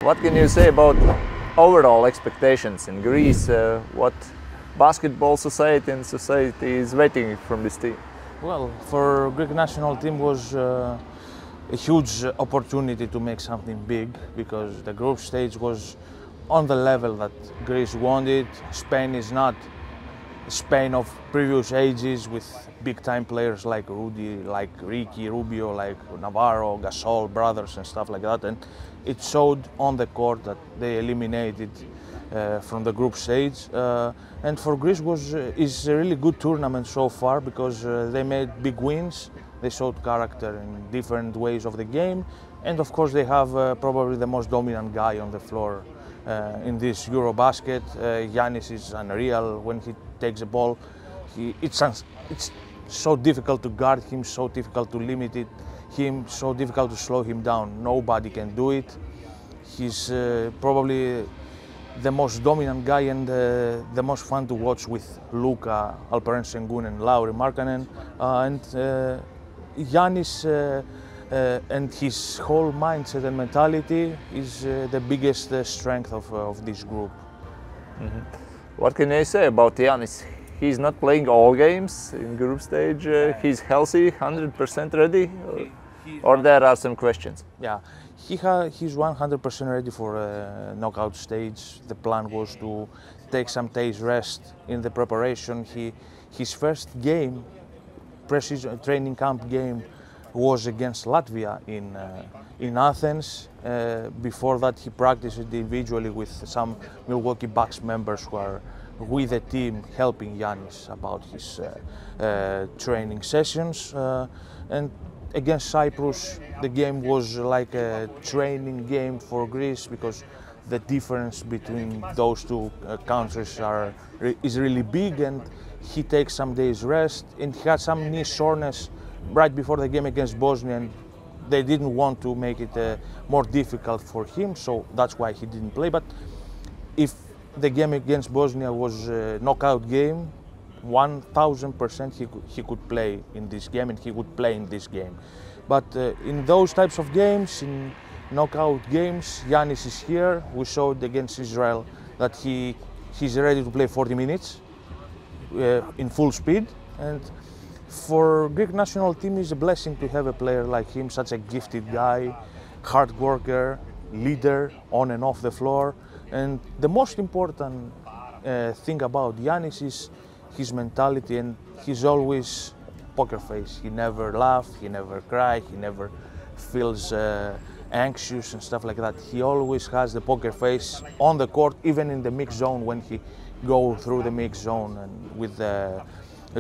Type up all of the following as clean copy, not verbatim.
What can you say about overall expectations in Greece? What basketball society and society is waiting from this team? Well, for Greek national team was a huge opportunity to make something big because the group stage was on the level that Greece wanted. Spain is not Spain of previous ages with big-time players like Rudy, like Ricky, Rubio, like Navarro, Gasol, brothers and stuff like that. And it showed on the court that they eliminated from the group stage. And for Greece is a really good tournament so far because they made big wins. They showed character in different ways of the game. And of course they have probably the most dominant guy on the floor in this Eurobasket. Giannis is unreal when he takes the ball. It's so difficult to guard him, so difficult to limit him, so difficult to slow him down. Nobody can do it. He's probably the most dominant guy and the most fun to watch with Luka, Alperen Sengun and Lauri Markkanen. And Giannis and his whole mindset and mentality is the biggest strength of this group. Mm-hmm. What can you say about Giannis? He's not playing all games in group stage. He's healthy, 100% ready, or there are some questions? Yeah, he's 100% ready for knockout stage. The plan was to take some days rest in the preparation. His first game, pre-season training camp game, was against Latvia in Athens. Before that, he practiced individually with some Milwaukee Bucks members who are with the team helping Giannis about his training sessions. And against Cyprus, the game was like a training game for Greece because the difference between those two countries is really big, and he takes some days rest, and he had some knee soreness right before the game against Bosnia, and they didn't want to make it more difficult for him, so that's why he didn't play. But if the game against Bosnia was a knockout game, 1000% he could play in this game, and he would play in this game. But in those types of games, in knockout games, Giannis is here. We showed against Israel that he's ready to play 40 minutes in full speed. And for Greek national team, it's a blessing to have a player like him, such a gifted guy, hard worker, leader on and off the floor. And the most important thing about Giannis is his mentality, and he's always poker face. He never laughs, he never cries, he never feels anxious and stuff like that. He always has the poker face on the court, even in the mixed zone. When he goes through the mixed zone and with the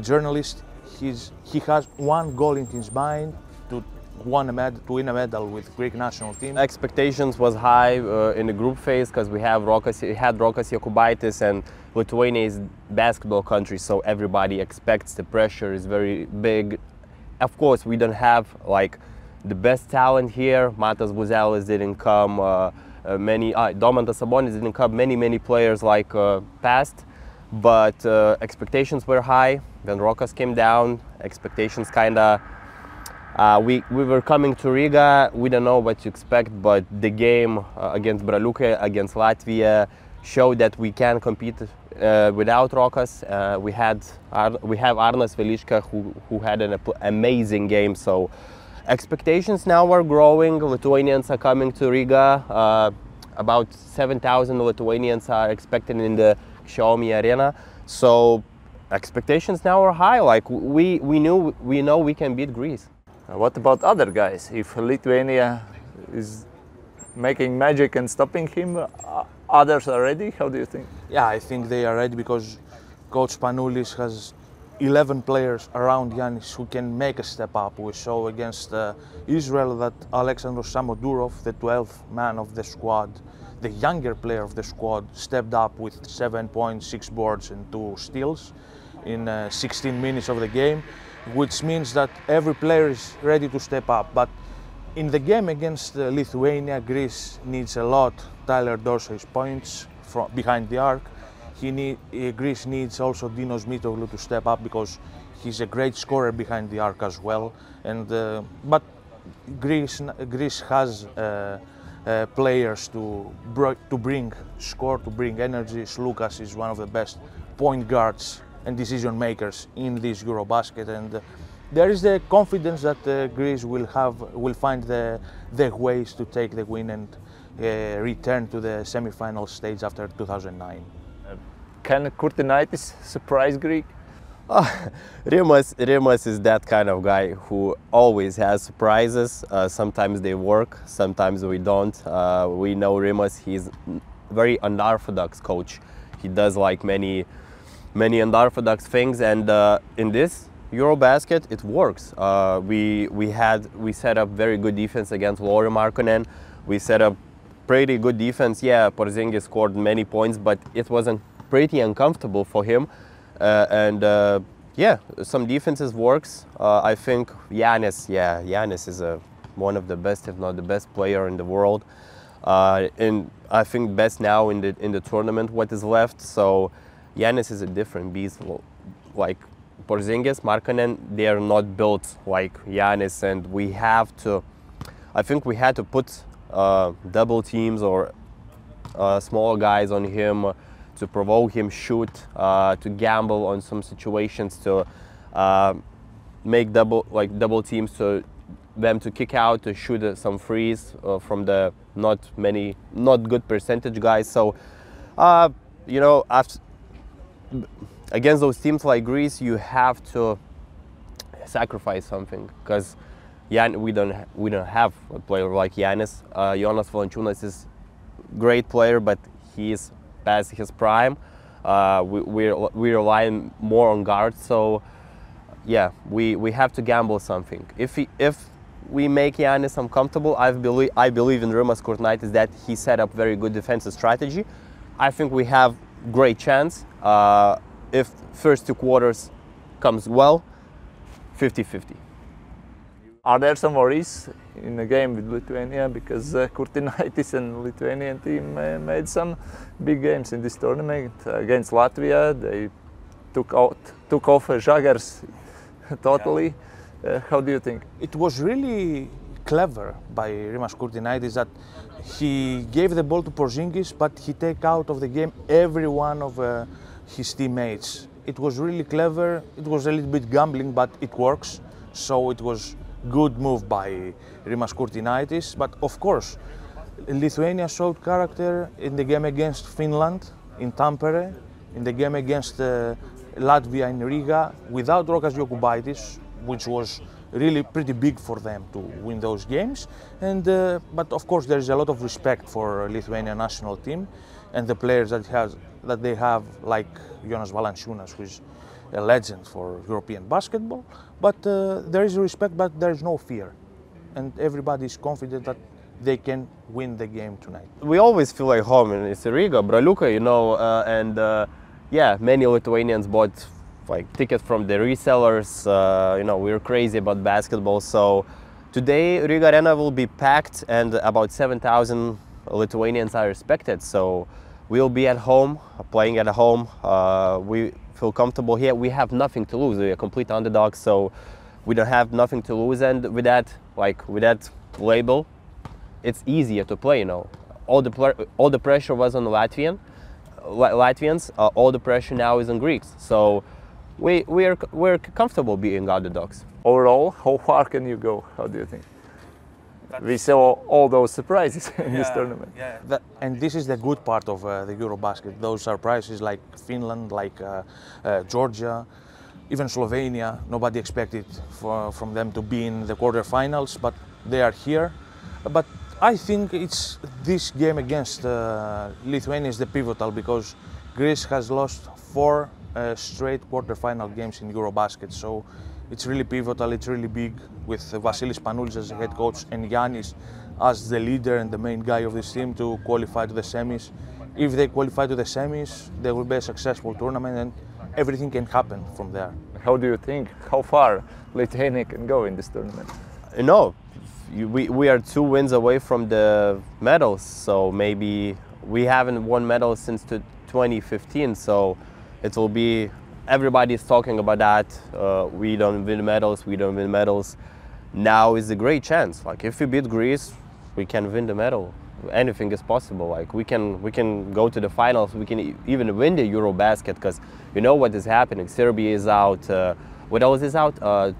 journalist, he has one goal in his mind to win a medal with Greek national team. Expectations was high in the group phase because we had Rokas Jokubaitis, and Lithuania is basketball country, so everybody expects the pressure is very big. Of course, we don't have like the best talent here. Matas Buzelis didn't come, Domantas Sabonis didn't come, many players like passed, but expectations were high. When Rokas came down, expectations kinda, we were coming to Riga, we don't know what to expect, but the game against Braliukai, against Latvia, showed that we can compete without Rokas. We have Arnas Velička who had an amazing game, so expectations now are growing. Lithuanians are coming to Riga. About 7,000 Lithuanians are expected in the Xiaomi Arena. So expectations now are high. Like we know we can beat Greece. What about other guys? If Lithuania is making magic and stopping him, others are ready? How do you think? Yeah, I think they are ready because Coach Panulis has 11 players around Giannis who can make a step up. We saw against Israel that Alexandros Samodurov, the 12th man of the squad, the younger player of the squad, stepped up with 7 points, 6 boards and 2 steals in 16 minutes of the game, which means that every player is ready to step up. But in the game against Lithuania, Greece needs a lot Tyler Dorsey's points from behind the arc. Greece needs also Dinos Mitoglou to step up because he's a great scorer behind the arc as well. And but Greece has players to bring score, to bring energy. Slukas is one of the best point guards and decision makers in this Eurobasket, and there is the confidence that Greece will find the ways to take the win and return to the semi-final stage after 2009. Can Kurtinaitis surprise Greek? Rimas is that kind of guy who always has surprises. Sometimes they work, sometimes we don't. We know Rimas, he's very unorthodox coach. He does like many unorthodox things, and in this Eurobasket it works. We set up very good defense against Lauri Markkanen. We set up pretty good defense. Yeah, Porzingis scored many points, but it wasn't pretty uncomfortable for him. Yeah, some defenses works. I think Giannis is one of the best, if not the best player in the world. And I think best now in the tournament what is left. So Giannis is a different beast. Like Porzingis, Markkanen, they are not built like Giannis, and I think we had to put double teams or small guys on him to provoke him shoot, to gamble on some situations, to make double teams, to them to kick out, to shoot some threes from the not good percentage guys. So you know, against those teams like Greece, you have to sacrifice something, because we don't have a player like Giannis. Jonas Valančiūnas is a great player, but he is past his prime. We rely more on guards, so yeah, we have to gamble something. If we make Giannis uncomfortable, I believe in Rimas Kurtinaitis that he set up very good defensive strategy. I think we have great chance. If first 2 quarters comes well, 50-50. Are there some worries in the game with Lithuania, because Kurtinaitis and Lithuanian team made some big games in this tournament against Latvia? They took off Žagars totally. How do you think? It was really clever by Rimas Kurtinaitis that he gave the ball to Porzingis, but he took out of the game every one of his teammates. It was really clever. It was a little bit gambling, but it works. So it was good move by Rimas Kurtinaitis, but of course Lithuania showed character in the game against Finland in Tampere, in the game against Latvia in Riga, without Rokas Jokubaitis, which was really pretty big for them to win those games. And but of course there is a lot of respect for Lithuania national team and the players that they have, like Jonas Valančiūnas, who is a legend for European basketball. But there is respect, but there is no fear, and everybody is confident that they can win the game tonight. We always feel like home, and it's Riga, Braliuka, you know, yeah, many Lithuanians bought like tickets from the resellers. You know, we're crazy about basketball, so today Riga Arena will be packed, and about 7,000 Lithuanians are expected. So we'll be at home, playing at home. We feel comfortable here. We have nothing to lose. We're a complete underdog, so we don't have nothing to lose. And with that label, it's easier to play. You know, all the pressure was on the Latvians. All the pressure now is on Greeks. So we're comfortable being underdogs. Overall, how far can you go? How do you think? We saw all those surprises in this tournament. Yeah. And this is the good part of the Eurobasket. Those surprises like Finland, like Georgia, even Slovenia. Nobody expected from them to be in the quarterfinals, but they are here. But I think it's this game against Lithuania is the pivotal, because Greece has lost 4 straight quarterfinal games in Eurobasket. So it's really pivotal, it's really big, with Vasilis Panoulis as the head coach and Giannis as the leader and the main guy of this team to qualify to the semis. If they qualify to the semis, there will be a successful tournament, and everything can happen from there. How do you think, how far Lithuania can go in this tournament? No, we are 2 wins away from the medals, so maybe we haven't won medals since 2015, so it will be, everybody's talking about that. We don't win medals. Now is a great chance. Like, if we beat Greece, we can win the medal. anything is possible. Like we can go to the finals. We can even win the Eurobasket, because you know what is happening. Serbia is out. What else is out?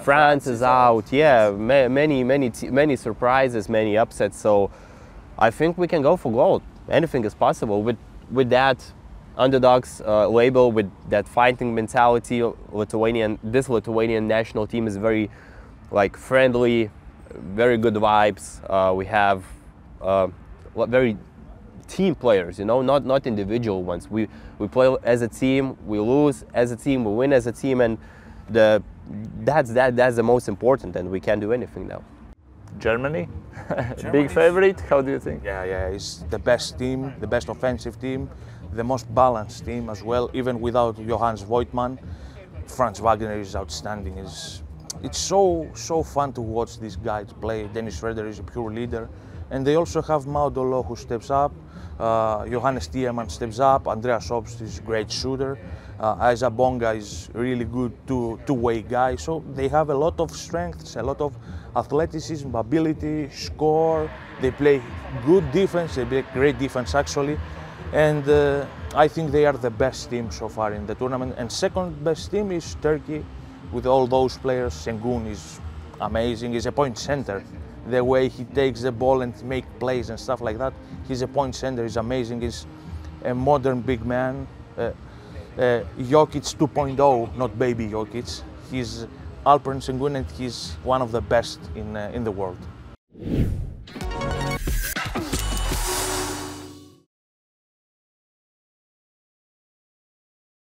France is out. Yeah, many surprises, many upsets. So I think we can go for gold. Anything is possible with that underdogs label, with that fighting mentality. This Lithuanian national team is very like friendly, very good vibes. We have very team players, you know, not individual ones. We play as a team, we lose as a team, we win as a team, and that's the most important, and we can do anything now. Germany, big favorite. How do you think? Yeah, it's the best team, the best offensive team, the most balanced team as well. Even without Johannes Voigtmann, Franz Wagner is outstanding. It's so fun to watch these guys play. Dennis Schroeder is a pure leader, and they also have Maudolo who steps up. Johannes Tiemann steps up. Andreas Obst is a great shooter. Isa Bonga is really good two-way guy. So they have a lot of strengths, a lot of athleticism, ability, score. They play good defense. They play great defense actually, and I think they are the best team so far in the tournament. And second best team is Turkey, with all those players. Sengun is amazing. He's a point center. The way he takes the ball and make plays and stuff like that. He's a point center. He's amazing. He's a modern big man. Jokic 2.0, not baby Jokic. He's Alperen Sengun, and he's one of the best in the world.